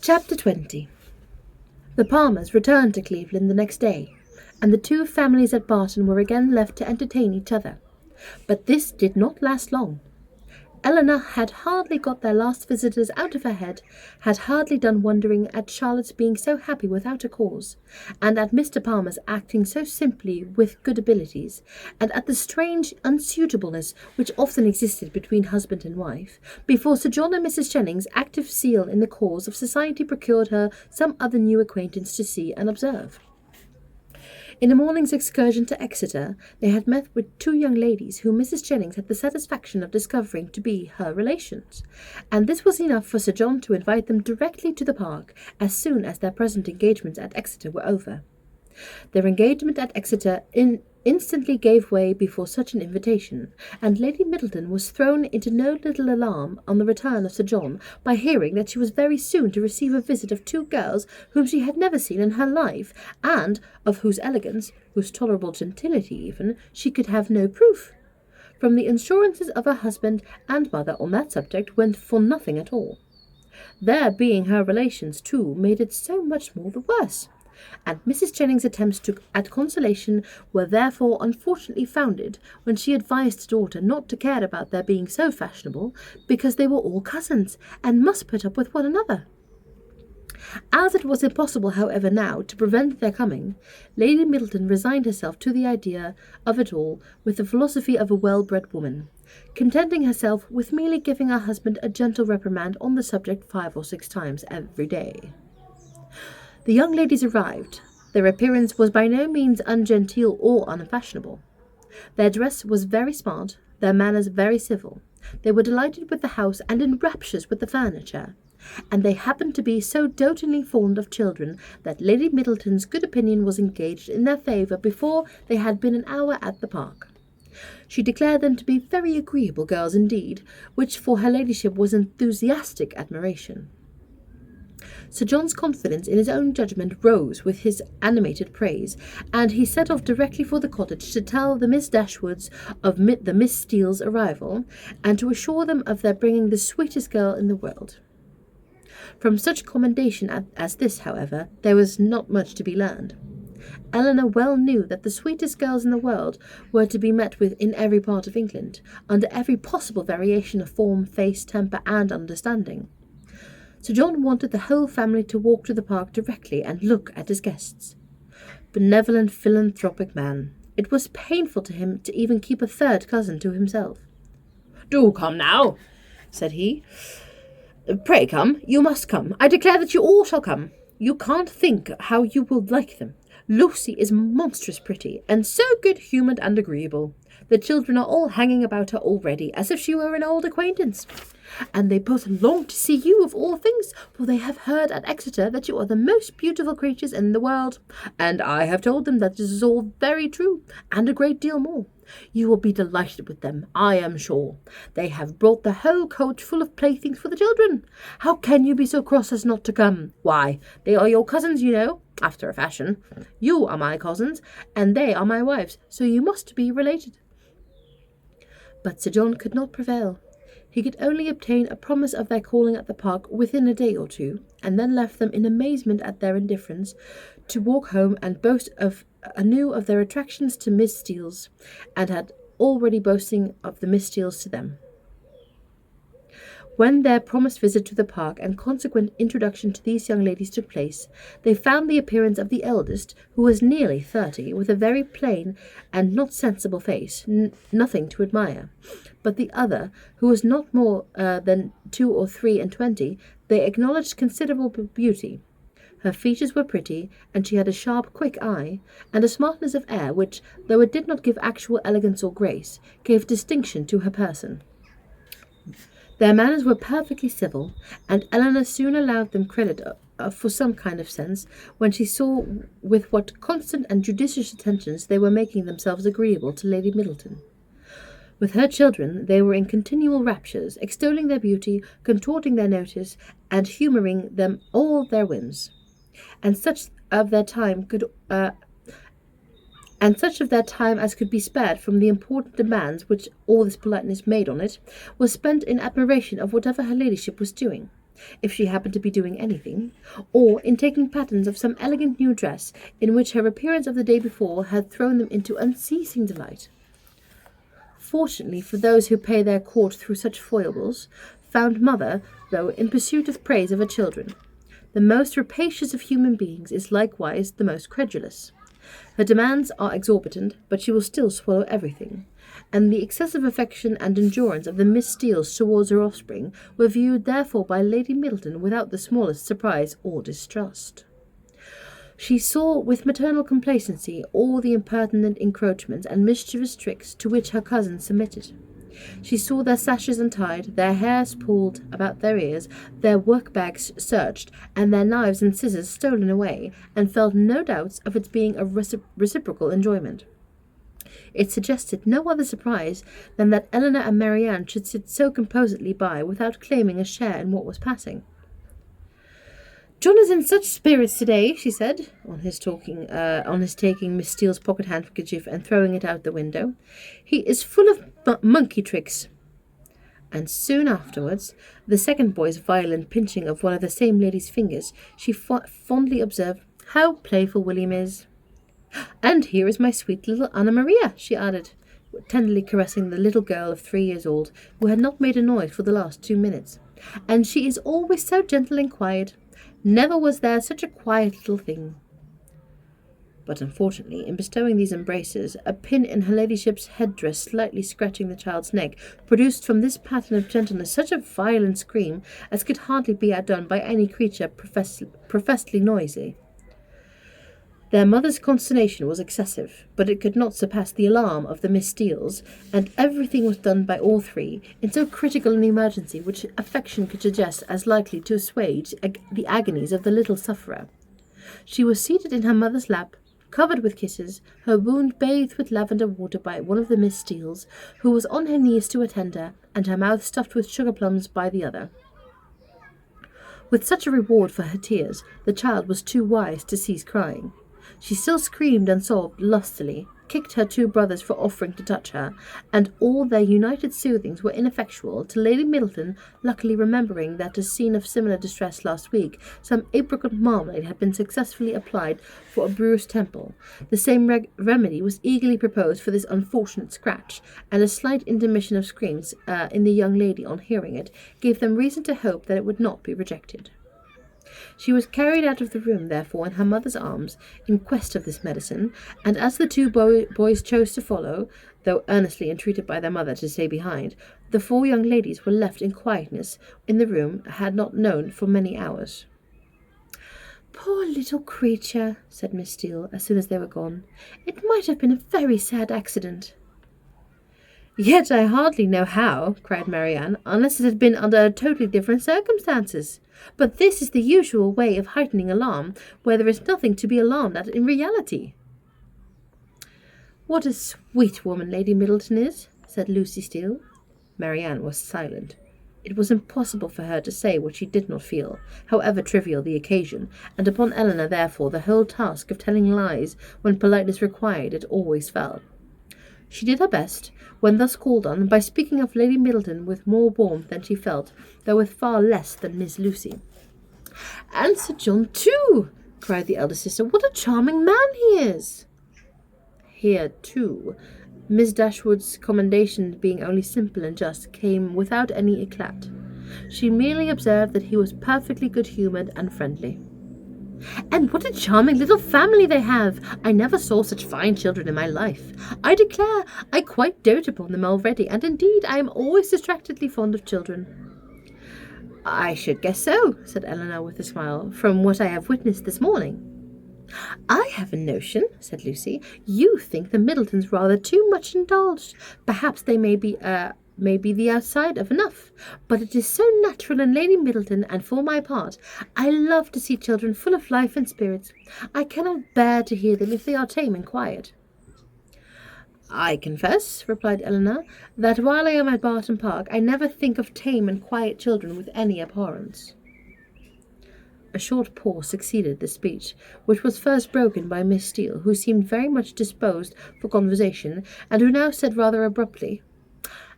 Chapter 20. The Palmers returned to Cleveland the next day, and the two families at Barton were again left to entertain each other. But this did not last long. Eleanor had hardly got their last visitors out of her head, had hardly done wondering at Charlotte's being so happy without a cause, and at Mr. Palmer's acting so simply with good abilities, and at the strange unsuitableness which often existed between husband and wife, before Sir John and Mrs. Jennings' active zeal in the cause of society procured her some other new acquaintance to see and observe. In a morning's excursion to Exeter, they had met with two young ladies whom Mrs. Jennings had the satisfaction of discovering to be her relations, and this was enough for Sir John to invite them directly to the park as soon as their present engagements at Exeter were over. Their engagement at Exeter instantly gave way before such an invitation, and Lady Middleton was thrown into no little alarm on the return of Sir John by hearing that she was very soon to receive a visit of two girls whom she had never seen in her life, and of whose elegance, whose tolerable gentility even, she could have no proof. From the assurances of her husband and mother on that subject went for nothing at all. Their being her relations, too, made it so much more the worse, and Mrs. Jennings' attempts at consolation were therefore unfortunately founded when she advised her daughter not to care about their being so fashionable, because they were all cousins, and must put up with one another. As it was impossible, however, now to prevent their coming, Lady Middleton resigned herself to the idea of it all with the philosophy of a well-bred woman, contenting herself with merely giving her husband a gentle reprimand on the subject 5 or 6 times every day. The young ladies arrived. Their appearance was by no means ungenteel or unfashionable. Their dress was very smart, their manners very civil. They were delighted with the house and in raptures with the furniture, and they happened to be so dotingly fond of children that Lady Middleton's good opinion was engaged in their favour before they had been an hour at the park. She declared them to be very agreeable girls indeed, which for her ladyship was enthusiastic admiration. Sir John's confidence in his own judgment rose with his animated praise, and he set off directly for the cottage to tell the Miss Dashwoods of the Miss Steele's arrival, and to assure them of their bringing the sweetest girl in the world. From such commendation as this, however, there was not much to be learned. Eleanor well knew that the sweetest girls in the world were to be met with in every part of England, under every possible variation of form, face, temper, and understanding. Sir John wanted the whole family to walk to the park directly and look at his guests. Benevolent, philanthropic man! It was painful to him to even keep a third cousin to himself. "Do come now," said he. "Pray come. You must come. I declare that you all shall come. You can't think how you will like them. Lucy is monstrous pretty, and so good-humoured and agreeable. The children are all hanging about her already, as if she were an old acquaintance. And they both long to see you of all things, for they have heard at Exeter that you are the most beautiful creatures in the world, and I have told them that this is all very true, and a great deal more. You will be delighted with them, I am sure. They have brought the whole coach full of playthings for the children. How can you be so cross as not to come? Why, they are your cousins, you know, after a fashion. You are my cousins, and they are my wives, so you must be related." But Sir John could not prevail. He could only obtain a promise of their calling at the park within a day or two, and then left them in amazement at their indifference, to walk home and boast anew of their attractions to Miss Steele's, and had already boasting of the Miss Steele's to them. When their promised visit to the park and consequent introduction to these young ladies took place, they found the appearance of the eldest, who was nearly 30, with a very plain and not sensible face, nothing to admire. But the other, who was not more than 2 or 3 and 20, they acknowledged considerable beauty. Her features were pretty, and she had a sharp, quick eye, and a smartness of air which, though it did not give actual elegance or grace, gave distinction to her person. Their manners were perfectly civil, and Eleanor soon allowed them credit for some kind of sense, when she saw with what constant and judicious attentions they were making themselves agreeable to Lady Middleton. With her children they were in continual raptures, extolling their beauty, contorting their notice, and humouring them all their whims. And such of their time as could be spared from the important demands which all this politeness made on it, was spent in admiration of whatever her ladyship was doing. if she happened to be doing anything, or in taking patterns of some elegant new dress in which her appearance of the day before had thrown them into unceasing delight. Fortunately for those who pay their court through such foibles, found mother, though, in pursuit of praise of her children. The most rapacious of human beings is likewise the most credulous. Her demands are exorbitant, but she will still swallow everything, and the excessive affection and endurance of the Miss Steeles towards her offspring were viewed therefore by Lady Middleton without the smallest surprise or distrust. She saw with maternal complacency all the impertinent encroachments and mischievous tricks to which her cousins submitted. She saw their sashes untied, their hairs pulled about their ears, their work-bags searched, and their knives and scissors stolen away, and felt no doubts of its being a reciprocal enjoyment. It suggested no other surprise than that Eleanor and Marianne should sit so composedly by without claiming a share in what was passing. "John is in such spirits today," she said, on his taking Miss Steele's pocket handkerchief and throwing it out the window. "He is full of monkey tricks." And soon afterwards, the second boy's violent pinching of one of the same lady's fingers, she fondly observed, "How playful William is! And here is my sweet little Anna Maria," she added, tenderly caressing the little girl of 3 years old, who had not made a noise for the last 2 minutes. "And she is always so gentle and quiet. Never was there such a quiet little thing." But unfortunately, in bestowing these embraces, a pin in her ladyship's headdress slightly scratching the child's neck produced from this pattern of gentleness such a violent scream as could hardly be outdone by any creature professedly noisy. Their mother's consternation was excessive, but it could not surpass the alarm of the Miss Steeles, and everything was done by all three in so critical an emergency which affection could suggest as likely to assuage the agonies of the little sufferer. She was seated in her mother's lap, covered with kisses, her wound bathed with lavender water by one of the Miss Steeles, who was on her knees to attend her, and her mouth stuffed with sugar plums by the other. With such a reward for her tears, the child was too wise to cease crying. She still screamed and sobbed lustily, kicked her 2 brothers for offering to touch her, and all their united soothings were ineffectual till Lady Middleton, luckily remembering that at a scene of similar distress last week, some apricot marmalade had been successfully applied for a bruised temple. The same remedy was eagerly proposed for this unfortunate scratch, and a slight intermission of screams in the young lady on hearing it gave them reason to hope that it would not be rejected. She was carried out of the room, therefore, in her mother's arms, in quest of this medicine, and as the 2 boys chose to follow, though earnestly entreated by their mother to stay behind, the 4 young ladies were left in quietness in the room had not known for many hours. "Poor little creature," said Miss Steele, as soon as they were gone. "It might have been a very sad accident." "Yet I hardly know how," cried Marianne, "unless it had been under totally different circumstances. But this is the usual way of heightening alarm, where there is nothing to be alarmed at in reality." "What a sweet woman Lady Middleton is," said Lucy Steele. Marianne was silent. It was impossible for her to say what she did not feel, however trivial the occasion, and upon Eleanor, therefore, the whole task of telling lies when politeness required it always fell. She did her best, when thus called on, by speaking of Lady Middleton with more warmth than she felt, though with far less than Miss Lucy. "And Sir John, too!" cried the elder sister. "What a charming man he is!" Here, too, Miss Dashwood's commendation, being only simple and just, came without any eclat. She merely observed that he was perfectly good-humoured and friendly. "And what a charming little family they have! I never saw such fine children in my life. I declare I quite dote upon them already, and indeed I am always distractedly fond of children." "I should guess so," said Eleanor with a smile, "from what I have witnessed this morning." "I have a notion," said Lucy, "you think the Middletons rather too much indulged. Perhaps they may be the outside of enough, but it is so natural in Lady Middleton, and for my part, I love to see children full of life and spirits. I cannot bear to hear them if they are tame and quiet." "I confess," replied Eleanor, "that while I am at Barton Park, I never think of tame and quiet children with any abhorrence." A short pause succeeded this speech, which was first broken by Miss Steele, who seemed very much disposed for conversation, and who now said rather abruptly,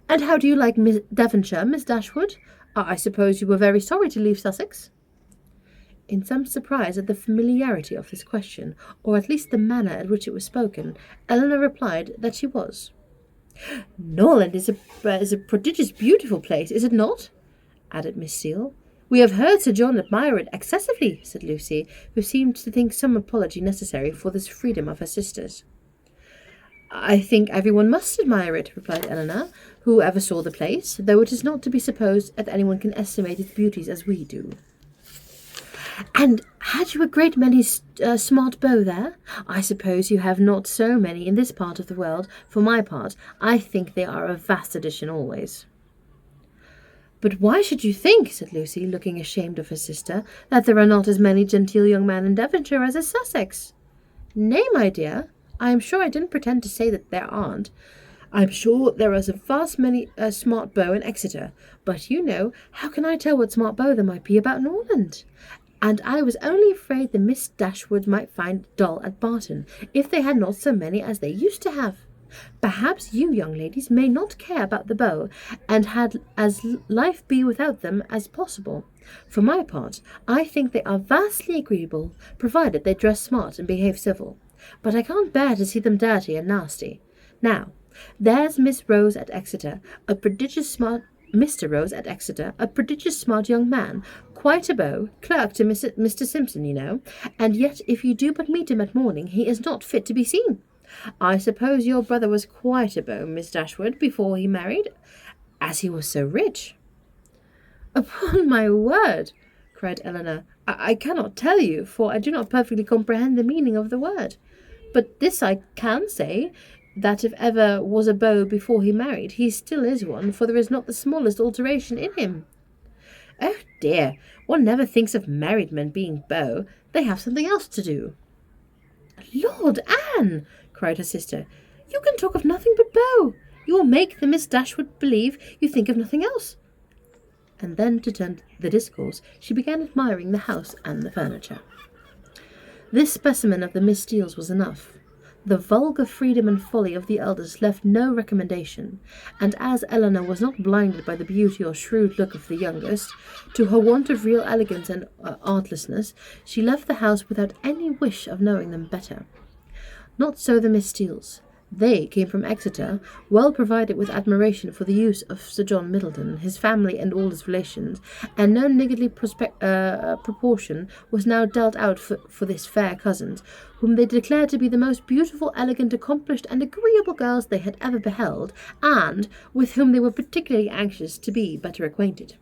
"And how do you like Devonshire, Miss Dashwood? I suppose you were very sorry to leave Sussex? In some surprise at the familiarity of this question, or at least the manner at which it was spoken, Eleanor replied that she was. Norland is a prodigious beautiful place, is it not? Added Miss Steele. We have heard Sir John admire it excessively, said Lucy, who seemed to think some apology necessary for this freedom of her sisters. I think everyone must admire it, replied Eleanor, who ever saw the place, though it is not to be supposed that anyone can estimate its beauties as we do. And had you a great many smart beaux there? I suppose you have not so many in this part of the world. For my part, I think they are a vast addition always. But why should you think, said Lucy, looking ashamed of her sister, that there are not as many genteel young men in Devonshire as in Sussex? Nay, my dear, I am sure I didn't pretend to say that there aren't. I'm sure there is a vast many smart beaux in Exeter, but you know, how can I tell what smart beaux there might be about Norland? And I was only afraid the Miss Dashwood might find it dull at Barton, if they had not so many as they used to have. Perhaps you young ladies may not care about the beaux, and had as life be without them as possible. For my part, I think they are vastly agreeable, provided they dress smart and behave civil. But I can't bear to see them dirty and nasty. Now, there's Miss Rose at Exeter, a prodigious smart Mr. Rose at Exeter, a prodigious smart young man, quite a beau, clerk to Mr. Simpson, you know, and yet if you do but meet him at morning, he is not fit to be seen. I suppose your brother was quite a beau, Miss Dashwood, before he married, as he was so rich. Upon my word, cried Eleanor, I cannot tell you, for I do not perfectly comprehend the meaning of the word. But this I can say, that if ever was a beau before he married, he still is one, for there is not the smallest alteration in him. Oh dear, one never thinks of married men being beaux. They have something else to do. Lord, Anne, cried her sister, you can talk of nothing but beaux. You will make the Miss Dashwood believe you think of nothing else. And then, to turn the discourse, she began admiring the house and the furniture. This specimen of the Miss Steeles was enough. The vulgar freedom and folly of the eldest left no recommendation, and as Eleanor was not blinded by the beauty or shrewd look of the youngest, to her want of real elegance and artlessness, she left the house without any wish of knowing them better. Not so the Miss Steeles. They came from Exeter, well provided with admiration for the use of Sir John Middleton, his family and all his relations, and no niggardly proportion was now dealt out for this fair cousin, whom they declared to be the most beautiful, elegant, accomplished, and agreeable girls they had ever beheld, and with whom they were particularly anxious to be better acquainted.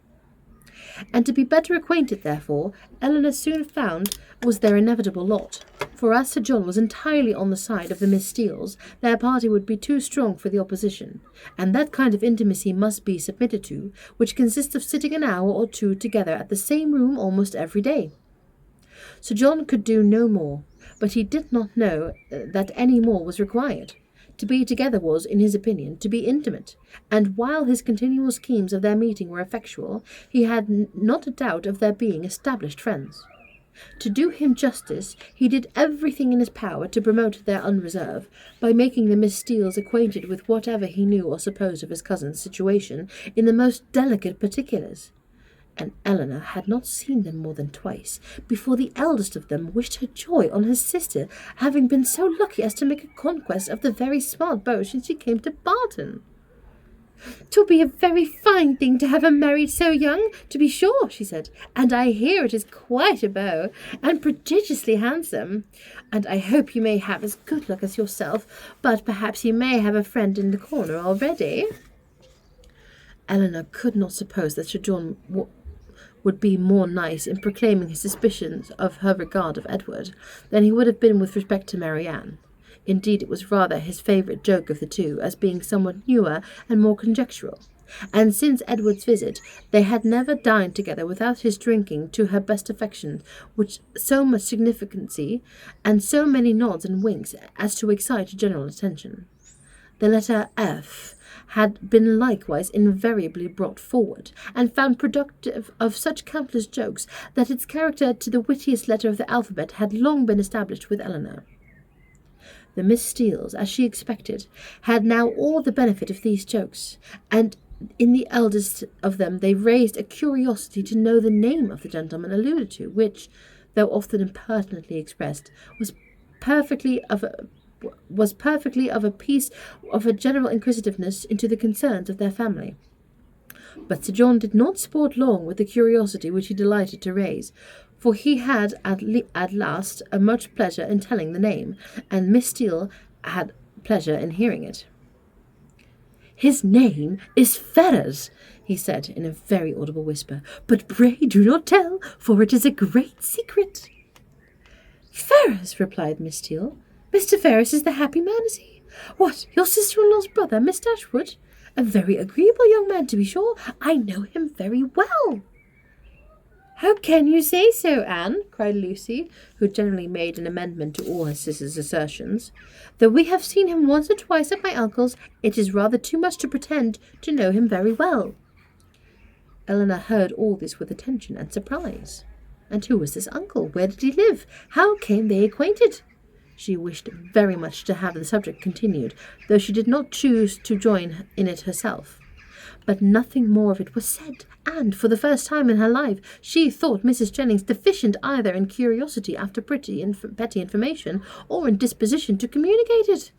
And to be better acquainted, therefore, Eleanor soon found was their inevitable lot. For as Sir John was entirely on the side of the Miss Steeles, their party would be too strong for the opposition, and that kind of intimacy must be submitted to, which consists of sitting an hour or two together at the same room almost every day. Sir John could do no more, but he did not know that any more was required. To be together was, in his opinion, to be intimate, and while his continual schemes of their meeting were effectual, he had not a doubt of their being established friends. To do him justice, he did everything in his power to promote their unreserve, by making the Miss Steeles acquainted with whatever he knew or supposed of his cousin's situation in the most delicate particulars. And Eleanor had not seen them more than twice, before the eldest of them wished her joy on her sister, having been so lucky as to make a conquest of the very smart beau since she came to Barton. "'Twill be a very fine thing to have her married so young, to be sure," she said, "and I hear it is quite a beau, and prodigiously handsome. And I hope you may have as good luck as yourself, but perhaps you may have a friend in the corner already." Eleanor could not suppose that Sir John would be more nice in proclaiming his suspicions of her regard of Edward than he would have been with respect to Marianne. Indeed, it was rather his favourite joke of the two, as being somewhat newer and more conjectural. And since Edward's visit, they had never dined together without his drinking to her best affection, with so much significancy and so many nods and winks as to excite general attention. The letter F had been likewise invariably brought forward, and found productive of such countless jokes that its character to the wittiest letter of the alphabet had long been established with Eleanor. The Miss Steeles, as she expected, had now all the benefit of these jokes, and in the eldest of them they raised a curiosity to know the name of the gentleman alluded to, which, though often impertinently expressed, perfectly of a was perfectly of a piece of a general inquisitiveness into the concerns of their family. But Sir John did not sport long with the curiosity which he delighted to raise, for he had at last a much pleasure in telling the name, and Miss Steele had pleasure in hearing it. "His name is Ferrers," he said in a very audible whisper, "but pray do not tell, for it is a great secret." "Ferrers," replied Miss Steele. "Mr. Ferrers is the happy man, is he? What, your sister-in-law's brother, Miss Dashwood? A very agreeable young man, to be sure. I know him very well." "How can you say so, Anne?" cried Lucy, who generally made an amendment to all her sister's assertions. "Though we have seen him once or twice at my uncle's, it is rather too much to pretend to know him very well." Elinor heard all this with attention and surprise. And who was this uncle? Where did he live? How came they acquainted? She wished very much to have the subject continued, though she did not choose to join in it herself. But nothing more of it was said, and, for the first time in her life, she thought Mrs. Jennings deficient either in curiosity after petty information, or in disposition to communicate it.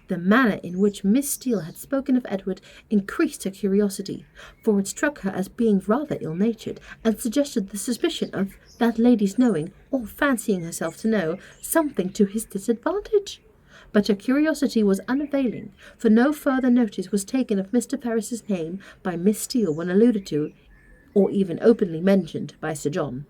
The manner in which Miss Steele had spoken of Edward increased her curiosity, for it struck her as being rather ill-natured, and suggested the suspicion of that lady's knowing, or fancying herself to know, something to his disadvantage. But her curiosity was unavailing, for no further notice was taken of Mr. Ferris's name by Miss Steele when alluded to, or even openly mentioned, by Sir John.